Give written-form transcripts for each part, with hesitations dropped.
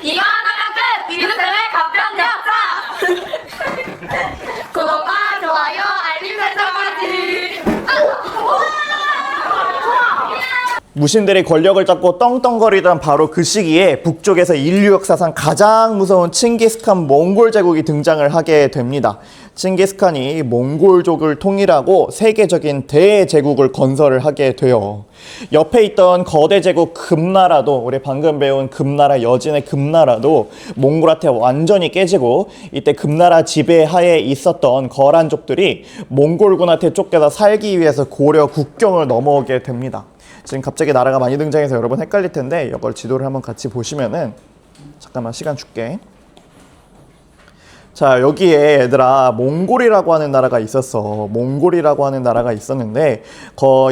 이거 하나면 끝! 미드쌤의 간편 역사! 구독과 좋아요, 알림 설정까지! 무신들이 권력을 잡고 떵떵거리던 바로 그 시기에 북쪽에서 인류 역사상 가장 무서운 칭기스칸 몽골 제국이 등장을 하게 됩니다. 칭기스칸이 몽골족을 통일하고 세계적인 대제국을 건설을 하게 돼요. 옆에 있던 거대 제국 금나라도, 우리 방금 배운 금나라, 여진의 금나라도 몽골한테 완전히 깨지고, 이때 금나라 지배하에 있었던 거란족들이 몽골군한테 쫓겨서 살기 위해서 고려 국경을 넘어오게 됩니다. 지금 갑자기 나라가 많이 등장해서 여러분 헷갈릴 텐데 이걸 지도를 한번 같이 보시면은, 잠깐만 시간 줄게. 자, 여기에 얘들아 몽골이라고 하는 나라가 있었어. 몽골이라고 하는 나라가 있었는데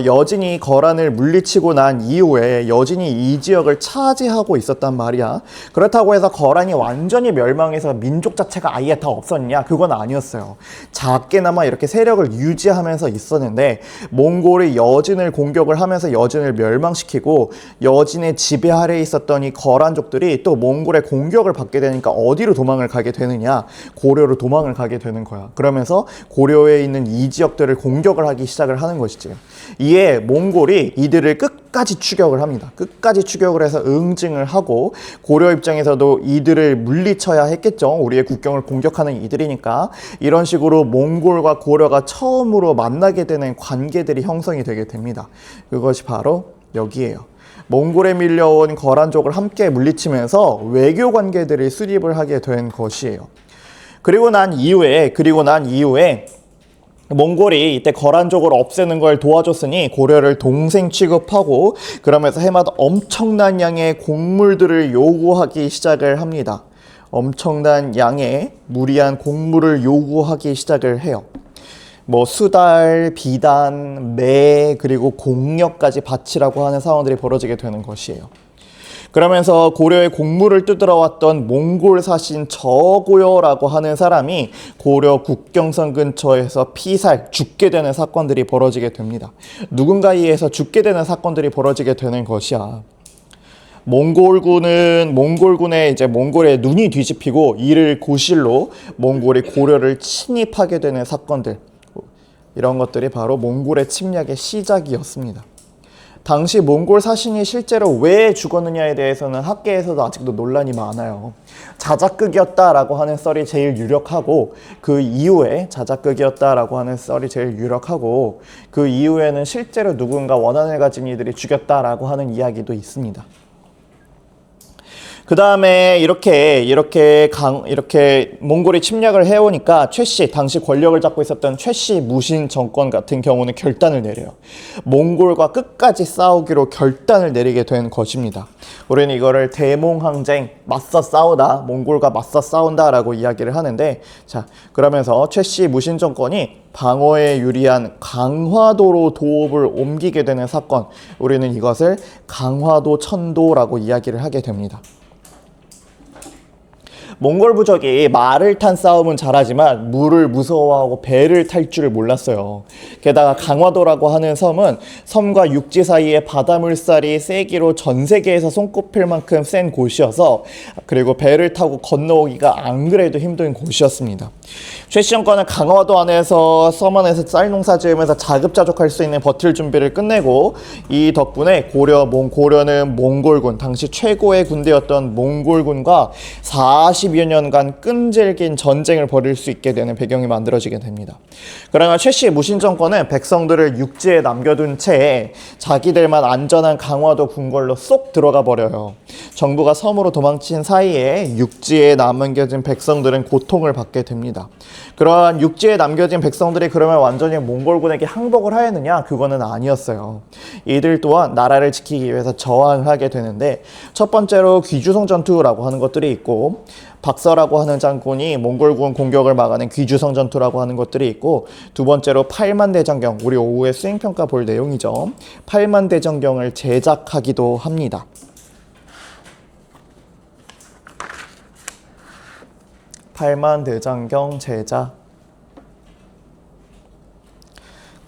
여진이 거란을 물리치고 난 이후에 여진이 이 지역을 차지하고 있었단 말이야. 그렇다고 해서 거란이 완전히 멸망해서 민족 자체가 아예 다 없었냐? 그건 아니었어요. 작게나마 이렇게 세력을 유지하면서 있었는데 몽골이 여진을 공격을 하면서 여진을 멸망시키고, 여진의 지배 아래에 있었던 이 거란족들이 또 몽골의 공격을 받게 되니까 어디로 도망을 가게 되느냐? 고려로 도망을 가게 되는 거야. 그러면서 고려에 있는 이 지역들을 공격을 하기 시작을 하는 것이지. 이에 몽골이 이들을 끝까지 추격을 합니다. 끝까지 추격을 해서 응징을 하고, 고려 입장에서도 이들을 물리쳐야 했겠죠. 우리의 국경을 공격하는 이들이니까. 이런 식으로 몽골과 고려가 처음으로 만나게 되는 관계들이 형성이 되게 됩니다. 그것이 바로 여기에요. 몽골에 밀려온 거란족을 함께 물리치면서 외교 관계들을 수립을 하게 된 것이에요. 그리고 난 이후에 몽골이 이때 거란족을 없애는 걸 도와줬으니 고려를 동생 취급하고, 그러면서 해마다 엄청난 양의 곡물들을 요구하기 시작을 합니다. 엄청난 양의 무리한 곡물을 요구하기 시작을 해요. 뭐 수달, 비단, 매, 그리고 공력까지 바치라고 하는 상황들이 벌어지게 되는 것이에요. 그러면서 고려의 곡물을 뜯으러 왔던 몽골 사신 저고요라고 하는 사람이 고려 국경선 근처에서 죽게 되는 사건들이 벌어지게 됩니다. 누군가에 의해서 죽게 되는 사건들이 벌어지게 되는 것이야. 몽골군의 이제 몽골의 눈이 뒤집히고 이를 고실로 몽골이 고려를 침입하게 되는 사건들, 이런 것들이 바로 몽골의 침략의 시작이었습니다. 당시 몽골 사신이 실제로 왜 죽었느냐에 대해서는 학계에서도 아직도 논란이 많아요. 자작극이었다라고 하는 썰이 제일 유력하고, 그 이후에는 실제로 누군가 원한을 가진 이들이 죽였다라고 하는 이야기도 있습니다. 그 다음에 이렇게 몽골이 침략을 해오니까 최씨, 당시 권력을 잡고 있었던 최씨 무신 정권 같은 경우는 결단을 내려요. 몽골과 끝까지 싸우기로 결단을 내리게 된 것입니다. 우리는 이거를 대몽항쟁, 맞서 싸우다, 몽골과 맞서 싸운다라고 이야기를 하는데, 자, 그러면서 최씨 무신 정권이 방어에 유리한 강화도로 도읍을 옮기게 되는 사건, 우리는 이것을 강화도 천도라고 이야기를 하게 됩니다. 몽골 부족이 말을 탄 싸움은 잘하지만 물을 무서워하고 배를 탈 줄을 몰랐어요. 게다가 강화도라고 하는 섬은 섬과 육지 사이에 바다물살이 세기로 전 세계에서 손꼽힐 만큼 센 곳이어서, 그리고 배를 타고 건너오기가 안 그래도 힘든 곳이었습니다. 최씨 정권은 강화도 안에서 섬 안에서 쌀농사 지으면서 자급자족할 수 있는 버틸 준비를 끝내고, 이 덕분에 고려는 몽골군, 당시 최고의 군대였던 몽골군과 40여 년간 끈질긴 전쟁을 벌일 수 있게 되는 배경이 만들어지게 됩니다. 그러나 최씨 무신 정권은 백성들을 육지에 남겨둔 채 자기들만 안전한 강화도 궁궐로 쏙 들어가 버려요. 정부가 섬으로 도망친 사이에 육지에 남겨진 백성들은 고통을 받게 됩니다. 그러한 육지에 남겨진 백성들이 그러면 완전히 몽골군에게 항복을 하였느냐? 그거는 아니었어요. 이들 또한 나라를 지키기 위해서 저항을 하게 되는데, 첫 번째로 귀주성 전투라고 하는 것들이 있고, 박서라고 하는 장군이 몽골군 공격을 막아낸 귀주성 전투라고 하는 것들이 있고, 두 번째로 팔만대장경, 우리 오후에 수행평가 볼 내용이죠. 팔만대장경을 제작하기도 합니다. 팔만대장경 제작.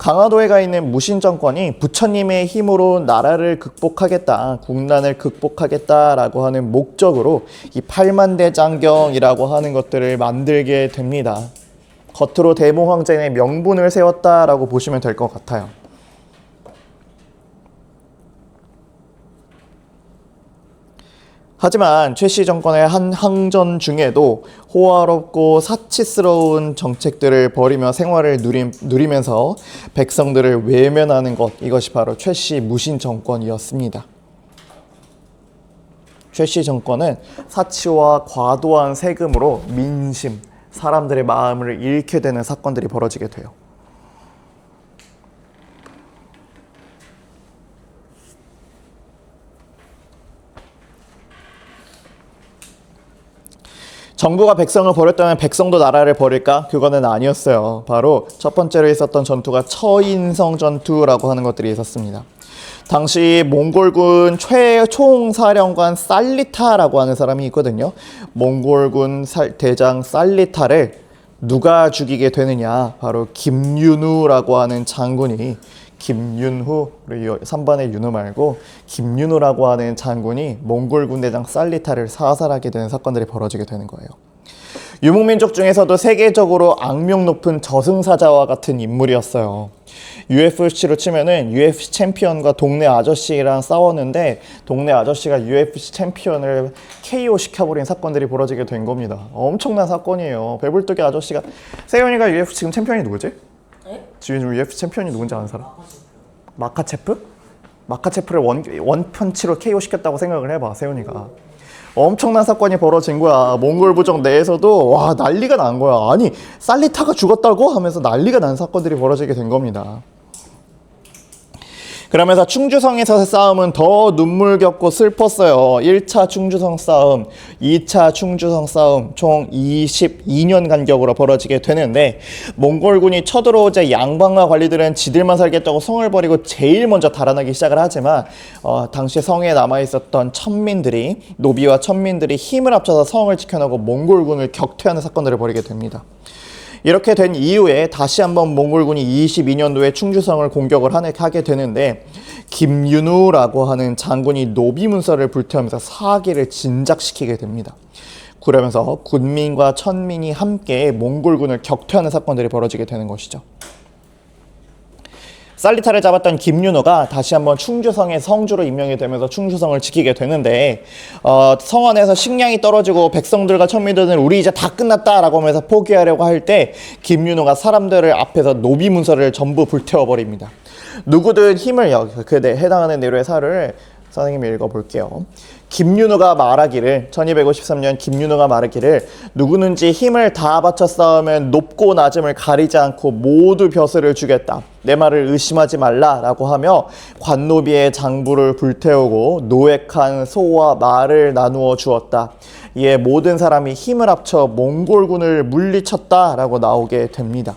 강화도에 가 있는 무신 정권이 부처님의 힘으로 나라를 극복하겠다, 국난을 극복하겠다라고 하는 목적으로 이 팔만대장경이라고 하는 것들을 만들게 됩니다. 겉으로 대모황제의 명분을 세웠다라고 보시면 될 것 같아요. 하지만 최씨 정권의 한 항전 중에도 호화롭고 사치스러운 정책들을 벌이며 생활을 누리면서 백성들을 외면하는 것, 이것이 바로 최씨 무신 정권이었습니다. 최씨 정권은 사치와 과도한 세금으로 민심, 사람들의 마음을 잃게 되는 사건들이 벌어지게 돼요. 정부가 백성을 버렸다면 백성도 나라를 버릴까? 그거는 아니었어요. 바로 첫 번째로 있었던 전투가 처인성 전투라고 하는 것들이 있었습니다. 당시 몽골군 최총사령관 살리타라고 하는 사람이 있거든요. 몽골군 대장 살리타를 누가 죽이게 되느냐? 바로 김윤후라고 하는 장군이, 김윤후, 우리 3번의 윤후 말고 김윤후라고 하는 장군이 몽골군 대장 살리타를 사살하게 되는 사건들이 벌어지게 되는 거예요. 유목민족 중에서도 세계적으로 악명 높은 저승사자와 같은 인물이었어요. UFC로 치면은 UFC 챔피언과 동네 아저씨랑 싸웠는데 동네 아저씨가 UFC 챔피언을 KO 시켜버린 사건들이 벌어지게 된 겁니다. 엄청난 사건이에요. 배불뚝이 아저씨가, 세윤이가 UFC 지금 챔피언이 누구지? 지금 UFC 챔피언이 누군지 아는 사람? 마카체프? 마카체프를 원펀치로 KO 시켰다고 생각을 해봐, 세훈이가. 엄청난 사건이 벌어진 거야. 몽골 부족 내에서도 와, 난리가 난 거야. 아니, 살리타가 죽었다고 하면서 난리가 난 사건들이 벌어지게 된 겁니다. 그러면서 충주성에서의 싸움은 더 눈물겹고 슬펐어요. 1차 충주성 싸움, 2차 충주성 싸움 총 22년 간격으로 벌어지게 되는데, 몽골군이 쳐들어오자 양반과 관리들은 지들만 살겠다고 성을 버리고 제일 먼저 달아나기 시작을 하지만 당시 성에 남아있었던 천민들이, 노비와 천민들이 힘을 합쳐서 성을 지켜나고 몽골군을 격퇴하는 사건들을 벌이게 됩니다. 이렇게 된 이후에 다시 한번 몽골군이 22년도에 충주성을 공격을 하게 되는데, 김윤후라고 하는 장군이 노비 문서를 불태우면서 사기를 진작시키게 됩니다. 그러면서 군민과 천민이 함께 몽골군을 격퇴하는 사건들이 벌어지게 되는 것이죠. 살리타를 잡았던 김윤후가 다시 한번 충주성의 성주로 임명이 되면서 충주성을 지키게 되는데, 성 안에서 식량이 떨어지고 백성들과 천민들은 우리 이제 다 끝났다라고 하면서 포기하려고 할 때 김윤후가 사람들을 앞에서 노비 문서를 전부 불태워버립니다. 누구든 힘을 해당하는 내로의 사를 선생님이 읽어볼게요. 김윤후가 말하기를, 1253년 김윤후가 말하기를, 누구든지 힘을 다 바쳐 싸우면 높고 낮음을 가리지 않고 모두 벼슬을 주겠다. 내 말을 의심하지 말라라고 하며 관노비의 장부를 불태우고 노획한 소와 말을 나누어 주었다. 이에 모든 사람이 힘을 합쳐 몽골군을 물리쳤다라고 나오게 됩니다.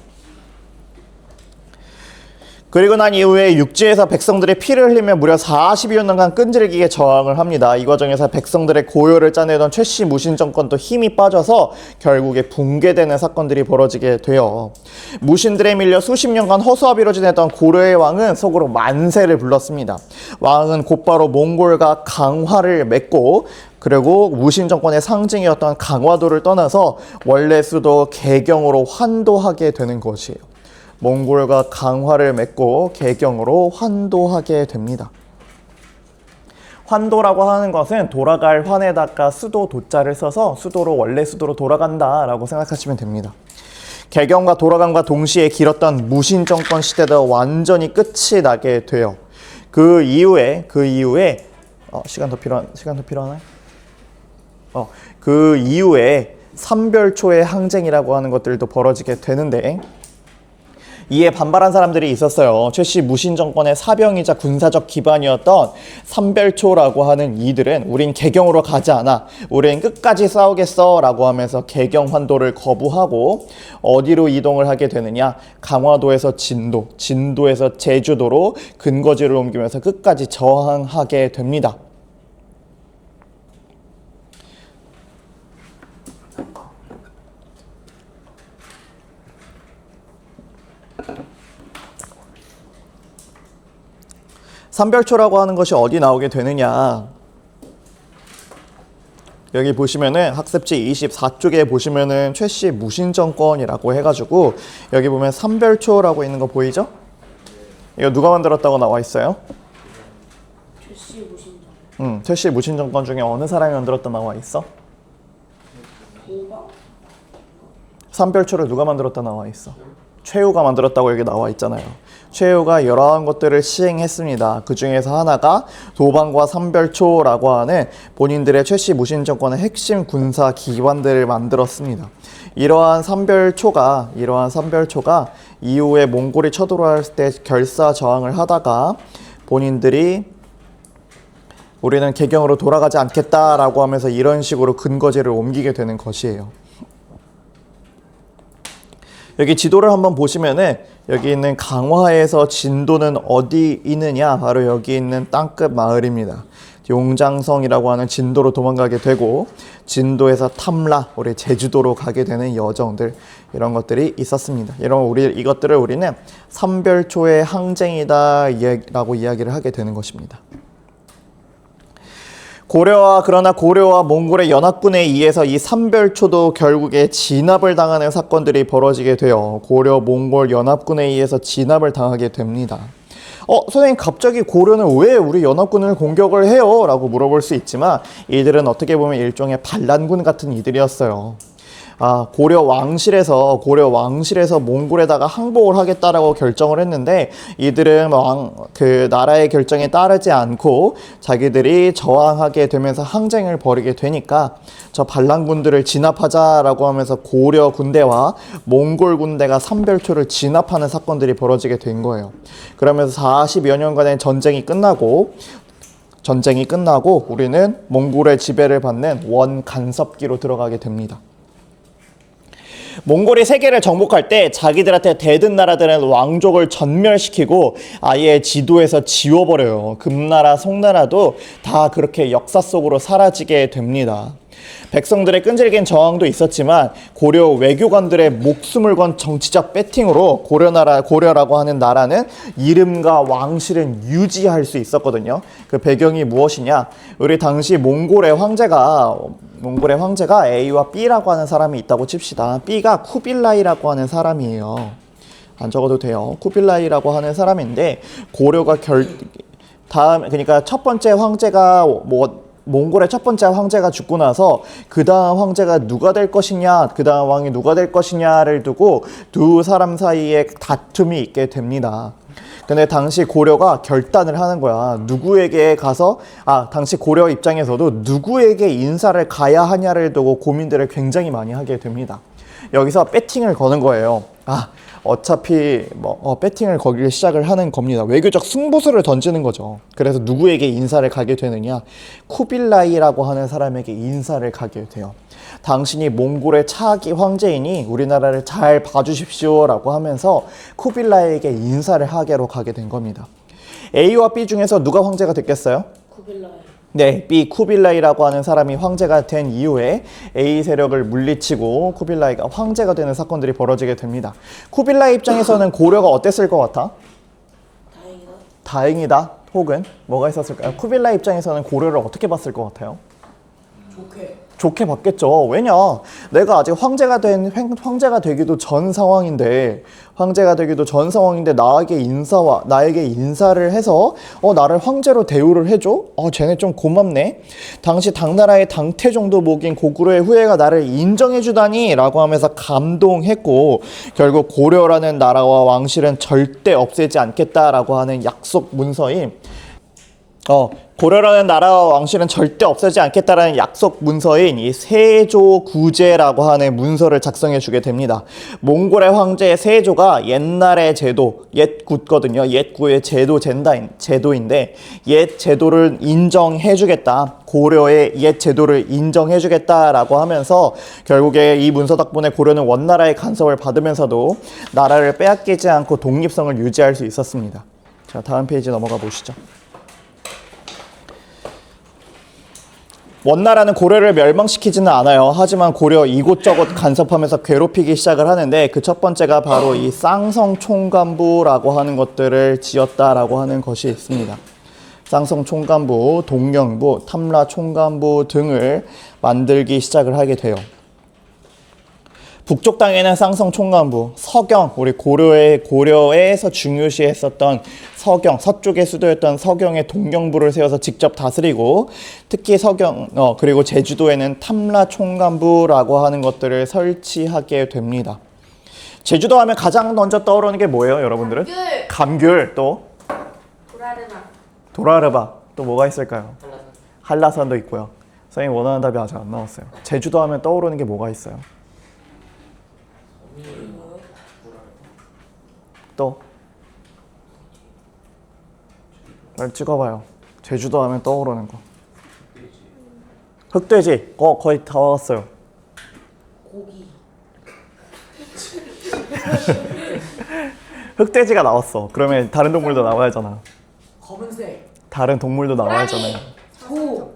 그리고 난 이후에 육지에서 백성들의 피를 흘리며 무려 40여 년간 끈질기게 저항을 합니다. 이 과정에서 백성들의 고열을 짜내던 최씨 무신 정권도 힘이 빠져서 결국에 붕괴되는 사건들이 벌어지게 돼요. 무신들에 밀려 수십 년간 허수아비로 지내던 고려의 왕은 속으로 만세를 불렀습니다. 왕은 곧바로 몽골과 강화를 맺고, 그리고 무신 정권의 상징이었던 강화도를 떠나서 원래 수도 개경으로 환도하게 되는 것이에요. 몽골과 강화를 맺고 개경으로 환도하게 됩니다. 환도라고 하는 것은 돌아갈 환에다가 수도 도자를 써서 수도로, 원래 수도로 돌아간다라고 생각하시면 됩니다. 개경과 돌아감과 동시에 길었던 무신 정권 시대도 완전히 끝이 나게 돼요. 그 이후에 시간 더 필요하나요? 그 이후에 삼별초의 항쟁이라고 하는 것들도 벌어지게 되는데, 이에 반발한 사람들이 있었어요. 최씨 무신 정권의 사병이자 군사적 기반이었던 삼별초라고 하는 이들은 우린 개경으로 가지 않아, 우린 끝까지 싸우겠어 라고 하면서 개경 환도를 거부하고 어디로 이동을 하게 되느냐, 강화도에서 진도, 진도에서 제주도로 근거지를 옮기면서 끝까지 저항하게 됩니다. 삼별초라고 하는 것이 어디 나오게 되느냐? 여기 보시면은 학습지 24쪽에 보시면은 최씨 무신정권이라고 해가지고 여기 보면 삼별초라고 있는 거 보이죠? 이거 누가 만들었다고 나와 있어요? 최씨 무신정. 최씨 무신정권 중에 어느 사람이 만들었다 나와 있어? 도박? 삼별초를 누가 만들었다 나와 있어? 최후가 만들었다고 여기 나와 있잖아요. 최후가 여러한 것들을 시행했습니다. 그 중에서 하나가 도방과 삼별초라고 하는 본인들의 최씨 무신정권의 핵심 군사 기관들을 만들었습니다. 이러한 삼별초가 이후에 몽골이 쳐들어왔을 때 결사 저항을 하다가 본인들이 우리는 개경으로 돌아가지 않겠다라고 하면서 이런 식으로 근거지를 옮기게 되는 것이에요. 여기 지도를 한번 보시면은 여기 있는 강화에서 진도는 어디 있느냐? 바로 여기 있는 땅끝 마을입니다. 용장성이라고 하는 진도로 도망가게 되고 진도에서 탐라, 우리 제주도로 가게 되는 여정들 이런 것들이 있었습니다. 이것들을 우리는 삼별초의 항쟁이다라고 이야기를 하게 되는 것입니다. 그러나 고려와 몽골의 연합군에 의해서 이 삼별초도 결국에 진압을 당하는 사건들이 벌어지게 돼요. 고려 몽골 연합군에 의해서 진압을 당하게 됩니다. 선생님 갑자기 고려는 왜 우리 연합군을 공격을 해요? 라고 물어볼 수 있지만 이들은 어떻게 보면 일종의 반란군 같은 이들이었어요. 고려 왕실에서 몽골에다가 항복을 하겠다라고 결정을 했는데 이들은 그 나라의 결정에 따르지 않고 자기들이 저항하게 되면서 항쟁을 벌이게 되니까 저 반란군들을 진압하자라고 하면서 고려 군대와 몽골 군대가 삼별초를 진압하는 사건들이 벌어지게 된 거예요. 그러면서 40여 년간의 전쟁이 끝나고 우리는 몽골의 지배를 받는 원간섭기로 들어가게 됩니다. 몽골이 세계를 정복할 때 자기들한테 대든 나라들은 왕족을 전멸시키고 아예 지도에서 지워버려요. 금나라, 송나라도 다 그렇게 역사 속으로 사라지게 됩니다. 백성들의 끈질긴 저항도 있었지만 고려 외교관들의 목숨을 건 정치적 배팅으로 고려라고 하는 나라는 이름과 왕실은 유지할 수 있었거든요. 그 배경이 무엇이냐? 우리 당시 몽골의 황제가 A와 B라고 하는 사람이 있다고 칩시다. B가 쿠빌라이라고 하는 사람이에요. 안 적어도 돼요. 쿠빌라이라고 하는 사람인데 고려가 그러니까 첫 번째 황제가 몽골의 첫 번째 황제가 죽고 나서 그 다음 황제가 누가 될 것이냐, 그 다음 왕이 누가 될 것이냐를 두고 두 사람 사이에 다툼이 있게 됩니다. 근데 당시 고려가 결단을 하는 거야. 당시 고려 입장에서도 누구에게 인사를 가야 하냐를 두고 고민들을 굉장히 많이 하게 됩니다. 여기서 배팅을 거는 거예요. 어차피 배팅을 거기를 시작을 하는 겁니다. 외교적 승부수를 던지는 거죠. 그래서 누구에게 인사를 가게 되느냐? 쿠빌라이라고 하는 사람에게 인사를 가게 돼요. 당신이 몽골의 차기 황제이니 우리나라를 잘 봐주십시오 라고 하면서 쿠빌라이에게 인사를 하게로 가게 된 겁니다. A와 B 중에서 누가 황제가 됐겠어요? 쿠빌라이. 네, B 쿠빌라이라고 하는 사람이 황제가 된 이후에 A 세력을 물리치고 쿠빌라이가 황제가 되는 사건들이 벌어지게 됩니다. 쿠빌라이 입장에서는 고려가 어땠을 것 같아? 다행이다. 혹은 뭐가 있었을까요? 쿠빌라이 입장에서는 고려를 어떻게 봤을 것 같아요? 좋게 봤겠죠. 왜냐? 내가 아직 황제가 되기도 전 상황인데 나에게 인사를 해서 나를 황제로 대우를 해줘? 쟤네 좀 고맙네. 당시 당나라의 당태종도 목인 고구려의 후예가 나를 인정해주다니 라고 하면서 감동했고 결국 고려라는 나라와 왕실은 절대 없애지 않겠다라고 하는 약속 문서인 고려라는 나라와 왕실은 절대 없애지 않겠다라는 약속 문서인 이 세조구제라고 하는 문서를 작성해 주게 됩니다. 몽골의 황제 세조가 옛날의 제도, 옛굿거든요. 옛구의 제도인데 옛 제도를 인정해 주겠다. 고려의 옛 제도를 인정해 주겠다라고 하면서 결국에 이 문서 덕분에 고려는 원나라의 간섭을 받으면서도 나라를 빼앗기지 않고 독립성을 유지할 수 있었습니다. 자, 다음 페이지 넘어가 보시죠. 원나라는 고려를 멸망시키지는 않아요. 하지만 고려 이곳저곳 간섭하면서 괴롭히기 시작을 하는데 그 첫 번째가 바로 이 쌍성 총간부라고 하는 것들을 지었다라고 하는 것이 있습니다. 쌍성 총관부, 동령부, 탐라 총관부 등을 만들기 시작을 하게 돼요. 북쪽 땅에는 쌍성 총관부, 서경, 우리 고려에서 중요시했었던 서경, 서쪽의 수도였던 서경의 동경부를 세워서 직접 다스리고, 특히 그리고 제주도에는 탐라 총관부라고 하는 것들을 설치하게 됩니다. 제주도 하면 가장 먼저 떠오르는 게 뭐예요, 여러분들은? 감귤, 또 도라르바, 또 뭐가 있을까요? 한라산도 있고요. 선생님 원하는 답이 아직 안 나왔어요. 제주도 하면 떠오르는 게 뭐가 있어요? 또? 잘 찍어봐요. 제주도 하면 떠오르는 거. 흑돼지. 거의 다 왔어요. 고기. 흑돼지가 나왔어. 그러면 다른 동물도 나와야잖아. 검은색. 다른 동물도 나와야잖아요. 소.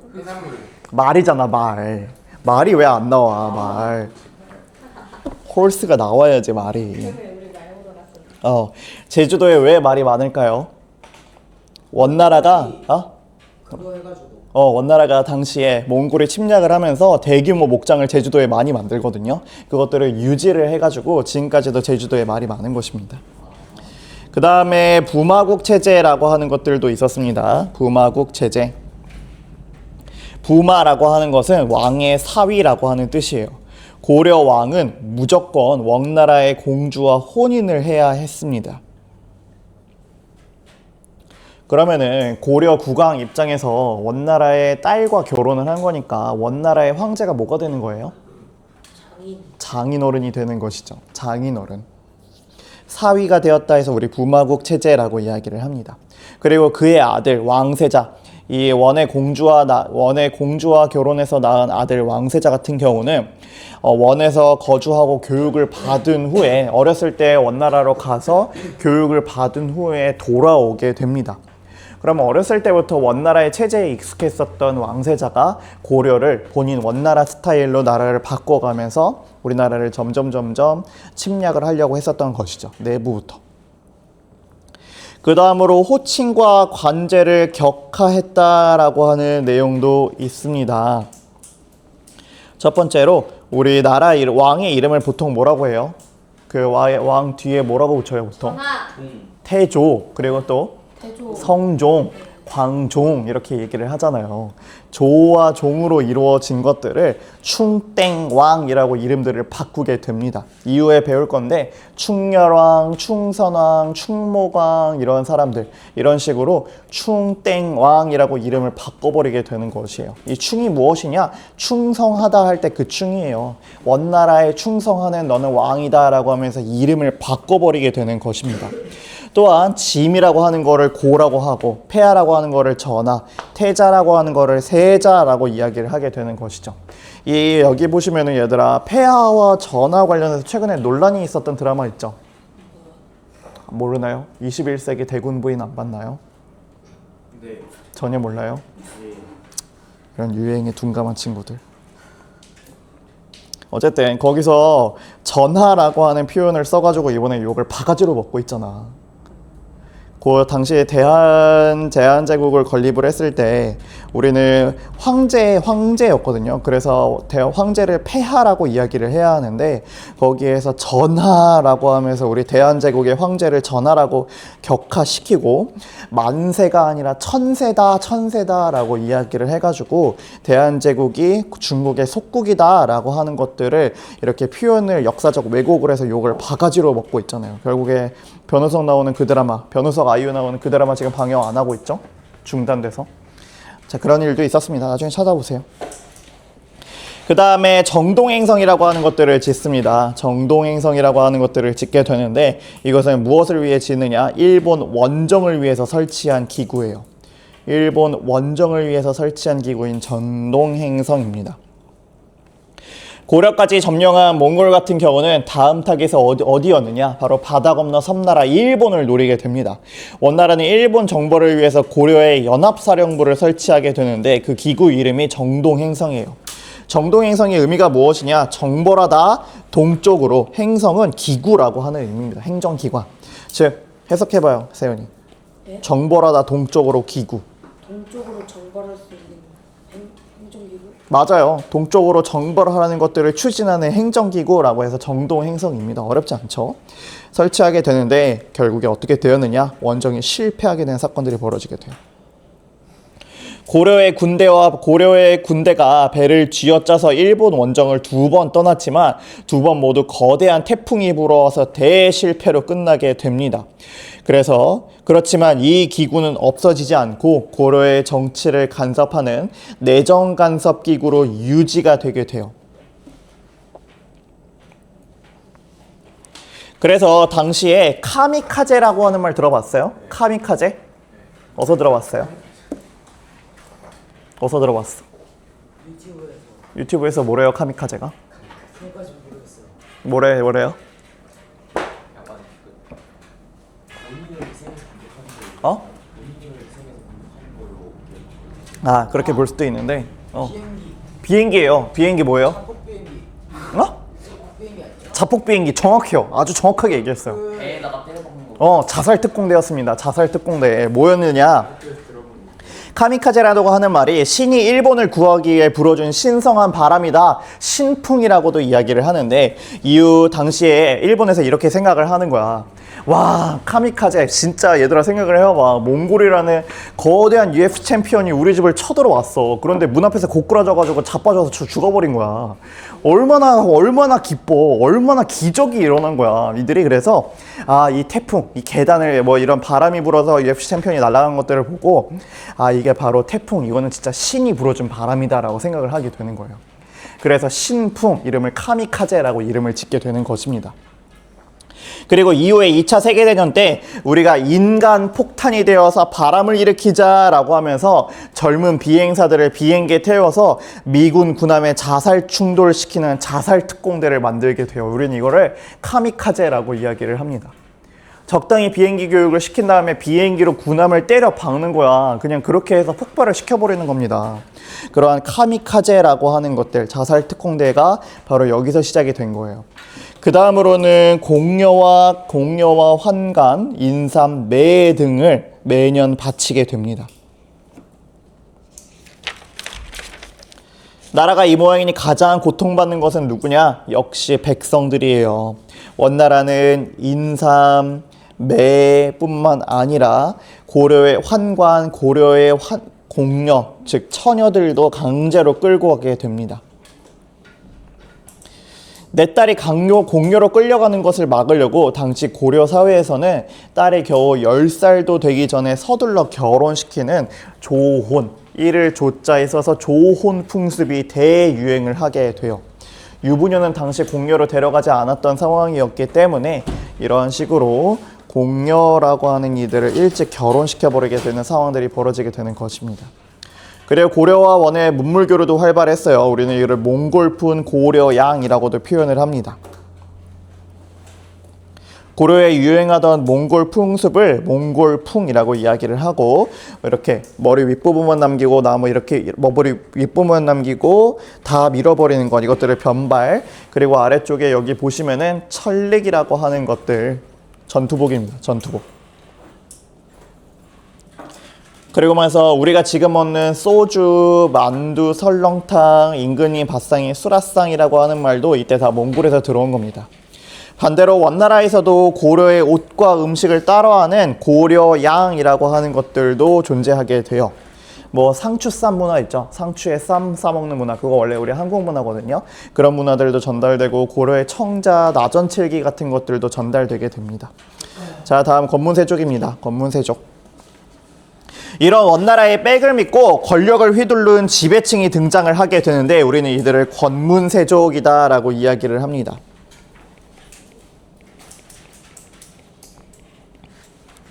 말이잖아, 말. 말이 왜 안 나와, 말. 홀스가 나와야지, 말이. 제주도에 왜 말이 많을까요? 원나라가 그거 해가지고. 원나라가 당시에 몽골이 침략을 하면서 대규모 목장을 제주도에 많이 만들거든요. 그것들을 유지를 해가지고 지금까지도 제주도에 말이 많은 것입니다. 그 다음에 부마국 체제라고 하는 것들도 있었습니다. 부마국 체제. 부마라고 하는 것은 왕의 사위라고 하는 뜻이에요. 고려 왕은 무조건 원나라의 공주와 혼인을 해야 했습니다. 그러면은 고려 국왕 입장에서 원나라의 딸과 결혼을 한 거니까 원나라의 황제가 뭐가 되는 거예요? 장인어른이 되는 것이죠. 장인어른. 사위가 되었다 해서 우리 부마국 체제라고 이야기를 합니다. 그리고 그의 아들 왕세자, 이 원의 공주와 결혼해서 낳은 아들 왕세자 같은 경우는 원에서 거주하고 교육을 받은 후에 어렸을 때 원나라로 가서 교육을 받은 후에 돌아오게 됩니다. 그러면 어렸을 때부터 원나라의 체제에 익숙했었던 왕세자가 고려를 본인 원나라 스타일로 나라를 바꿔가면서 우리나라를 점점 침략을 하려고 했었던 것이죠. 내부부터. 그 다음으로 호칭과 관제를 격하했다라고 하는 내용도 있습니다. 첫 번째로 우리나라 왕의 이름을 보통 뭐라고 해요? 그 왕 뒤에 뭐라고 붙여요 보통? 태조, 그리고 또 성종, 광종 이렇게 얘기를 하잖아요. 조와 종으로 이루어진 것들을 충땡왕이라고 이름들을 바꾸게 됩니다. 이후에 배울 건데 충렬왕, 충선왕, 충목왕 이런 사람들 이런 식으로 충땡왕이라고 이름을 바꿔버리게 되는 것이에요. 이 충이 무엇이냐? 충성하다 할 때 그 충이에요. 원나라에 충성하는 너는 왕이다 라고 하면서 이름을 바꿔버리게 되는 것입니다. 또한 짐이라고 하는 거를 고라고 하고 폐하라고 하는 거를 전하, 태자라고 하는 거를 세자라고 이야기를 하게 되는 것이죠. 여기 보시면은 얘들아 폐하와 전하 관련해서 최근에 논란이 있었던 드라마 있죠? 모르나요? 21세기 대군 부인 안 봤나요? 네. 전혀 몰라요? 네. 이런 유행에 둔감한 친구들. 어쨌든 거기서 전하라고 하는 표현을 써가지고 이번에 욕을 바가지로 먹고 있잖아. 그 당시에 대한제국을 건립을 했을 때 우리는 황제였거든요. 그래서 황제를 폐하라고 이야기를 해야 하는데 거기에서 전하라고 하면서 우리 대한제국의 황제를 전하라고 격하시키고 만세가 아니라 천세다라고 이야기를 해가지고 대한제국이 중국의 속국이다라고 하는 것들을 이렇게 표현을 역사적 왜곡을 해서 욕을 바가지로 먹고 있잖아요. 결국에 변우석 나오는 그 드라마, 변우석 아이유 나오는 그 드라마 지금 방영 안 하고 있죠? 중단돼서. 자, 그런 일도 있었습니다. 나중에 찾아보세요. 그 다음에 정동행성이라고 하는 것들을 짓습니다. 정동행성이라고 하는 것들을 짓게 되는데 이것은 무엇을 위해 짓느냐? 일본 원정을 위해서 설치한 기구예요. 일본 원정을 위해서 설치한 기구인 정동행성입니다. 고려까지 점령한 몽골 같은 경우는 다음 타겟이 어디였느냐? 바로 바다 건너 섬나라 일본을 노리게 됩니다. 원나라는 일본 정벌을 위해서 고려의 연합사령부를 설치하게 되는데 그 기구 이름이 정동행성이에요. 정동행성의 의미가 무엇이냐? 정벌하다 동쪽으로, 행성은 기구라고 하는 의미입니다. 행정기관. 즉 해석해봐요, 세연이. 네? 정벌하다 동쪽으로 기구. 동쪽으로 정벌할 수 있는 행정기구? 맞아요. 동쪽으로 정벌하는 것들을 추진하는 행정기구라고 해서 정동행성입니다. 어렵지 않죠? 설치하게 되는데 결국에 어떻게 되었느냐? 원정이 실패하게 된 사건들이 벌어지게 돼요. 고려의 군대가 배를 쥐어짜서 일본 원정을 2번 떠났지만 2번 모두 거대한 태풍이 불어와서 대실패로 끝나게 됩니다. 그렇지만 이 기구는 없어지지 않고 고려의 정치를 간섭하는 내정 간섭 기구로 유지가 되게 돼요. 그래서 당시에 카미카제라고 하는 말 들어봤어요? 카미카제? 어디서 들어봤어요? 어디서 들어봤어? 유튜브에서 뭐래요, 카미카제가? 그것까지 모르겠어요. 뭐래요? 약간 그 본인을 희생해서 공격하는 어? 본인을 희생해서 공격하는 걸로 아, 그렇게 볼 수도 있는데. 비행기, 비행기예요. 비행기 뭐예요? 자폭 비행기, 어? 비행기 아니에요? 자폭 비행기 정확해요. 아주 정확하게 얘기했어요. 배에다가 때려박는 거. 자살 특공대였습니다. 자살 특공대. 뭐였느냐? 카미카제라고 하는 말이 신이 일본을 구하기 위해 불어준 신성한 바람이다. 신풍이라고도 이야기를 하는데 이후 당시에 일본에서 이렇게 생각을 하는 거야. 와, 카미카제 진짜 얘들아 생각을 해봐봐. 몽골이라는 거대한 UFC 챔피언이 우리 집을 쳐들어왔어. 그런데 문 앞에서 고꾸라져가지고 자빠져서 죽어버린 거야. 얼마나 기뻐, 얼마나 기적이 일어난 거야. 이들이 그래서 이 태풍, 이 계단을 이런 바람이 불어서 UFC 챔피언이 날아간 것들을 보고 이게 바로 태풍, 이거는 진짜 신이 불어준 바람이다라고 생각을 하게 되는 거예요. 그래서 신풍, 이름을 카미카제라고 이름을 짓게 되는 것입니다. 그리고 이후에 2차 세계대전 때 우리가 인간 폭탄이 되어서 바람을 일으키자라고 하면서 젊은 비행사들을 비행기에 태워서 미군 군함에 자살 충돌시키는 자살 특공대를 만들게 돼요. 우리는 이거를 카미카제라고 이야기를 합니다. 적당히 비행기 교육을 시킨 다음에 비행기로 군함을 때려 박는 거야. 그냥 그렇게 해서 폭발을 시켜버리는 겁니다. 그러한 카미카제라고 하는 것들, 자살 특공대가 바로 여기서 시작이 된 거예요. 그 다음으로는 공여와 환관, 인삼, 매 등을 매년 바치게 됩니다. 나라가 이 모양이니 가장 고통받는 것은 누구냐? 역시 백성들이에요. 원나라는 인삼, 매뿐만 아니라 고려의 환관, 고려의 공여, 즉 처녀들도 강제로 끌고 가게 됩니다. 내 딸이 공여로 끌려가는 것을 막으려고 당시 고려 사회에서는 딸이 겨우 10살도 되기 전에 서둘러 결혼시키는 조혼, 이를 조자에 써서 조혼 풍습이 대유행을 하게 돼요. 유부녀는 당시 공여로 데려가지 않았던 상황이었기 때문에 이런 식으로 공여라고 하는 이들을 일찍 결혼시켜버리게 되는 상황들이 벌어지게 되는 것입니다. 그리고 고려와 원의 문물교류도 활발했어요. 우리는 이를 몽골풍 고려양이라고도 표현을 합니다. 고려에 유행하던 몽골 풍습을 몽골풍이라고 이야기를 하고 이렇게 머리 윗부분만 남기고 이렇게 머리 윗부분만 남기고 다 밀어버리는 것, 이것들을 변발. 그리고 아래쪽에 여기 보시면은 철릭이라고 하는 것들, 전투복입니다. 전투복. 그리고 나서 우리가 지금 먹는 소주, 만두, 설렁탕, 임금님 밥상이 수라상이라고 하는 말도 이때 다 몽골에서 들어온 겁니다. 반대로 원나라에서도 고려의 옷과 음식을 따라하는 고려양이라고 하는 것들도 존재하게 돼요. 상추쌈 문화 있죠. 상추에 쌈 싸먹는 문화, 그거 원래 우리 한국 문화거든요. 그런 문화들도 전달되고 고려의 청자, 나전칠기 같은 것들도 전달되게 됩니다. 자, 다음 권문세족입니다. 권문세족. 이런 원나라의 백을 믿고 권력을 휘두른 지배층이 등장을 하게 되는데 우리는 이들을 권문세족이다라고 이야기를 합니다.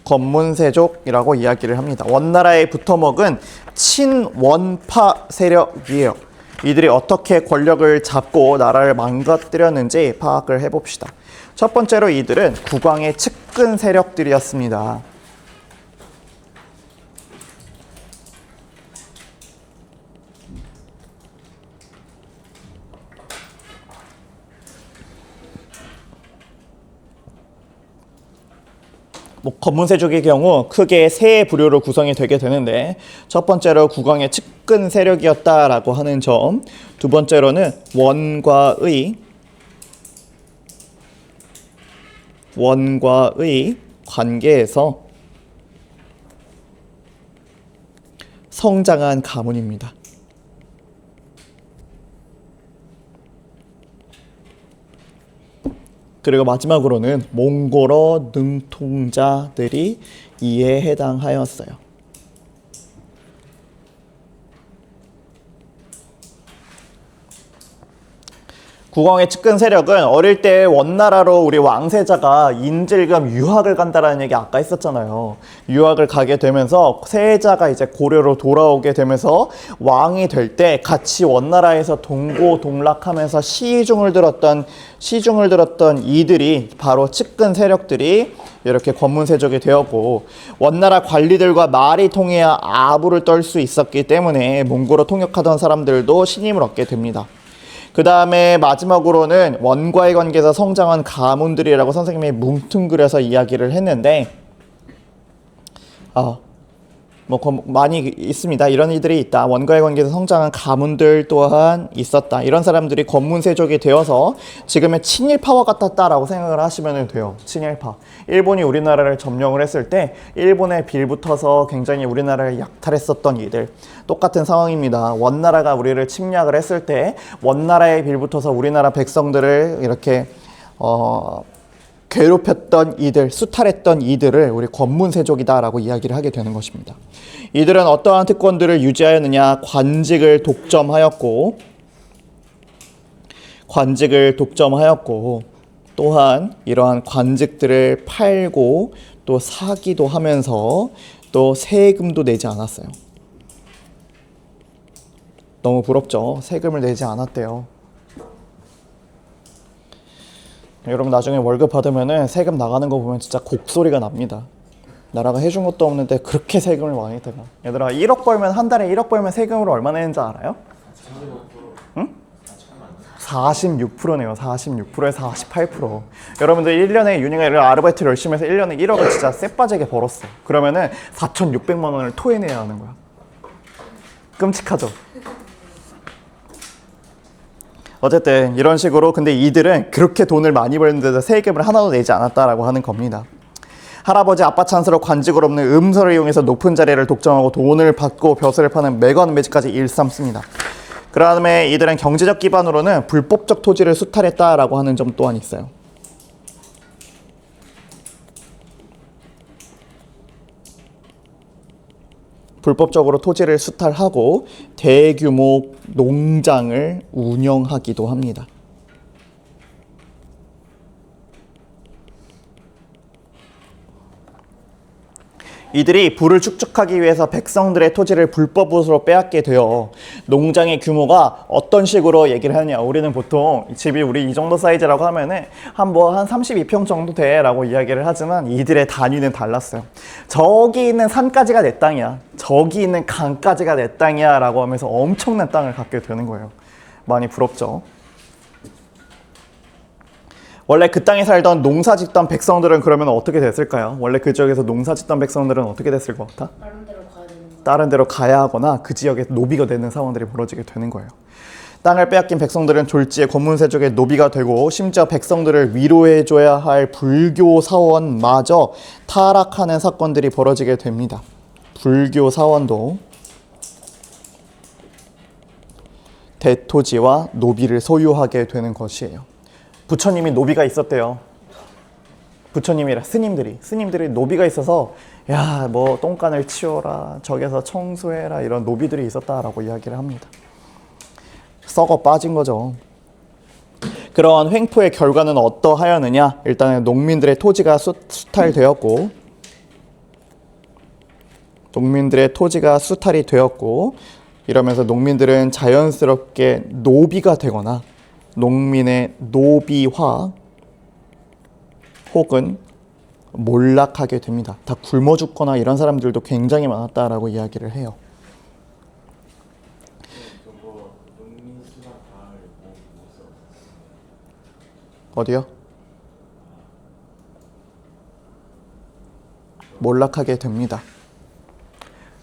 권문세족이라고 이야기를 합니다. 원나라의 붙어먹은 친원파 세력이에요. 이들이 어떻게 권력을 잡고 나라를 망가뜨렸는지 파악을 해봅시다. 첫 번째로 이들은 국왕의 측근 세력들이었습니다. 뭐 검문세족의 경우 크게 세 부류로 구성이 되게 되는데 첫 번째로 국왕의 측근 세력이었다라고 하는 점, 두 번째로는 원과의 관계에서 성장한 가문입니다. 그리고 마지막으로는 몽골어 능통자들이 이에 해당하였어요. 국왕의 측근 세력은 어릴 때 원나라로 우리 왕세자가 인질금 유학을 간다라는 얘기 아까 했었잖아요. 유학을 가게 되면서 세자가 이제 고려로 돌아오게 되면서 왕이 될 때 같이 원나라에서 동고동락하면서 시중을 들었던 이들이 바로 측근 세력들이 이렇게 권문세족이 되었고, 원나라 관리들과 말이 통해야 아부를 떨 수 있었기 때문에 몽골어 통역하던 사람들도 신임을 얻게 됩니다. 그 다음에 마지막으로는 원과의 관계에서 성장한 가문들이라고 선생님이 뭉뚱그려서 이야기를 했는데, 많이 있습니다. 이런 이들이 있다. 원과의 관계에서 성장한 가문들 또한 있었다. 이런 사람들이 권문세족이 되어서 지금의 친일파와 같았다라고 생각을 하시면 돼요. 친일파. 일본이 우리나라를 점령을 했을 때 일본에 빌붙어서 굉장히 우리나라를 약탈했었던 이들. 똑같은 상황입니다. 원나라가 우리를 침략을 했을 때 원나라에 빌붙어서 우리나라 백성들을 이렇게 괴롭혔던 이들, 수탈했던 이들을 우리 권문세족이다라고 이야기를 하게 되는 것입니다. 이들은 어떠한 특권들을 유지하였느냐? 관직을 독점하였고 또한 이러한 관직들을 팔고 또 사기도 하면서 또 세금도 내지 않았어요. 너무 부럽죠? 세금을 내지 않았대요. 여러분 나중에 월급 받으면은 세금 나가는 거 보면 진짜 곡소리가 납니다. 나라가 해준 것도 없는데 그렇게 세금을 많이 내나. 얘들아 1억 벌면 한 달에 1억 벌면 세금으로 얼마 내는지 알아요? 응? 46%네요. 46%에서 48%. 여러분들 1년에 윤희가 아르바이트를 열심히 해서 1년에 1억을 진짜 쎄빠지게 벌었어. 그러면은 4,600만 원을 토해내야 하는 거야. 끔찍하죠? 어쨌든 이런 식으로 근데 이들은 그렇게 돈을 많이 벌는데도 세금을 하나도 내지 않았다라고 하는 겁니다. 할아버지 아빠 찬스로 관직을 없는 음서를 이용해서 높은 자리를 독점하고 돈을 받고 벼슬을 파는 매관 매직까지 일삼습니다. 그 다음에 이들은 경제적 기반으로는 불법적 토지를 수탈했다라고 하는 점 또한 있어요. 불법적으로 토지를 수탈하고 대규모 농장을 운영하기도 합니다. 이들이 부를 축적하기 위해서 백성들의 토지를 불법으로 빼앗게 되어 농장의 규모가 어떤 식으로 얘기를 하냐. 우리는 보통 집이 우리 이 정도 사이즈라고 하면은 한 32평 정도 돼 라고 이야기를 하지만 이들의 단위는 달랐어요. 저기 있는 산까지가 내 땅이야. 저기 있는 강까지가 내 땅이야 라고 하면서 엄청난 땅을 갖게 되는 거예요. 많이 부럽죠? 원래 그 땅에 살던 농사 짓던 백성들은 그러면 어떻게 됐을까요? 원래 그 지역에서 농사 짓던 백성들은 어떻게 됐을 것 같아? 다른 데로 가야 되는 거. 다른 데로 가야 하거나 그 지역에 노비가 되는 상황들이 벌어지게 되는 거예요. 땅을 빼앗긴 백성들은 졸지에 권문세족의 노비가 되고 심지어 백성들을 위로해줘야 할 불교 사원마저 타락하는 사건들이 벌어지게 됩니다. 불교 사원도 대토지와 노비를 소유하게 되는 것이에요. 부처님이 노비가 있었대요. 부처님이라 스님들이 노비가 있어서 야, 뭐 똥간을 치워라, 저기서 청소해라 이런 노비들이 있었다라고 이야기를 합니다. 썩어 빠진 거죠. 그러한 횡포의 결과는 어떠하였느냐? 일단은 농민들의 토지가 수탈되었고 이러면서 농민들은 자연스럽게 노비가 되거나 농민의 노비화 혹은 몰락하게 됩니다. 다 굶어 죽거나 이런 사람들도 굉장히 많았다라고 이야기를 해요. 어디요? 몰락하게 됩니다.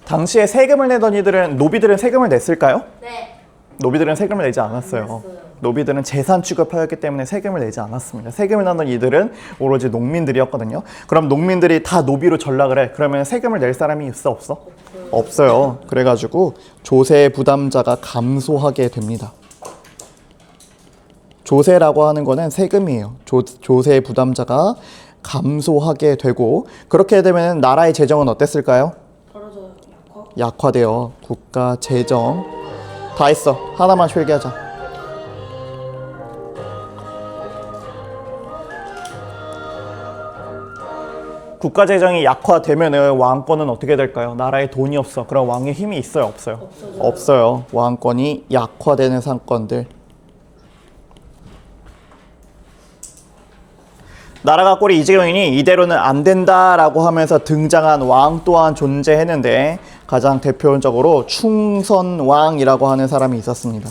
당시에 세금을 내던 이들은 노비들은 세금을 냈을까요? 네. 노비들은 세금을 내지 않았어요. 노비들은 재산 취급하였기 때문에 세금을 내지 않았습니다. 세금을 내던 이들은 오로지 농민들이었거든요. 그럼 농민들이 다 노비로 전락을 해. 그러면 세금을 낼 사람이 있어 없어? 없어요. 그래가지고 조세 부담자가 감소하게 됩니다. 조세라고 하는 거는 세금이에요. 조세 부담자가 감소하게 되고 그렇게 되면 나라의 재정은 어땠을까요? 벌어져 약화돼요. 국가 재정 다 했어. 하나만 필기하자. 국가 재정이 약화되면은 왕권은 어떻게 될까요? 나라에 돈이 없어. 그럼 왕의 힘이 있어요, 없어요? 없어요. 왕권이 약화되는 사건들. 나라가 꼴이 이재명이니 이대로는 안 된다라고 하면서 등장한 왕 또한 존재했는데 가장 대표적으로 충선왕이라고 하는 사람이 있었습니다.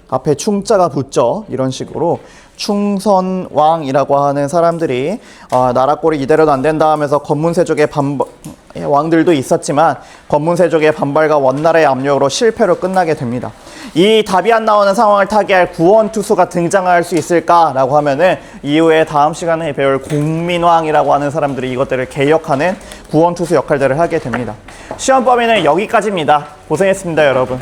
앞에 충자가 붙죠. 이런 식으로 충선왕이라고 하는 사람들이 나라 꼴이 이대로는 안 된다 하면서 권문세족의 왕들도 있었지만 권문세족의 반발과 원나라의 압력으로 실패로 끝나게 됩니다. 이 답이 안 나오는 상황을 타개할 구원투수가 등장할 수 있을까라고 하면은 이후에 다음 시간에 배울 공민왕이라고 하는 사람들이 이것들을 개혁하는 구원투수 역할들을 하게 됩니다. 시험 범위는 여기까지입니다. 고생했습니다, 여러분.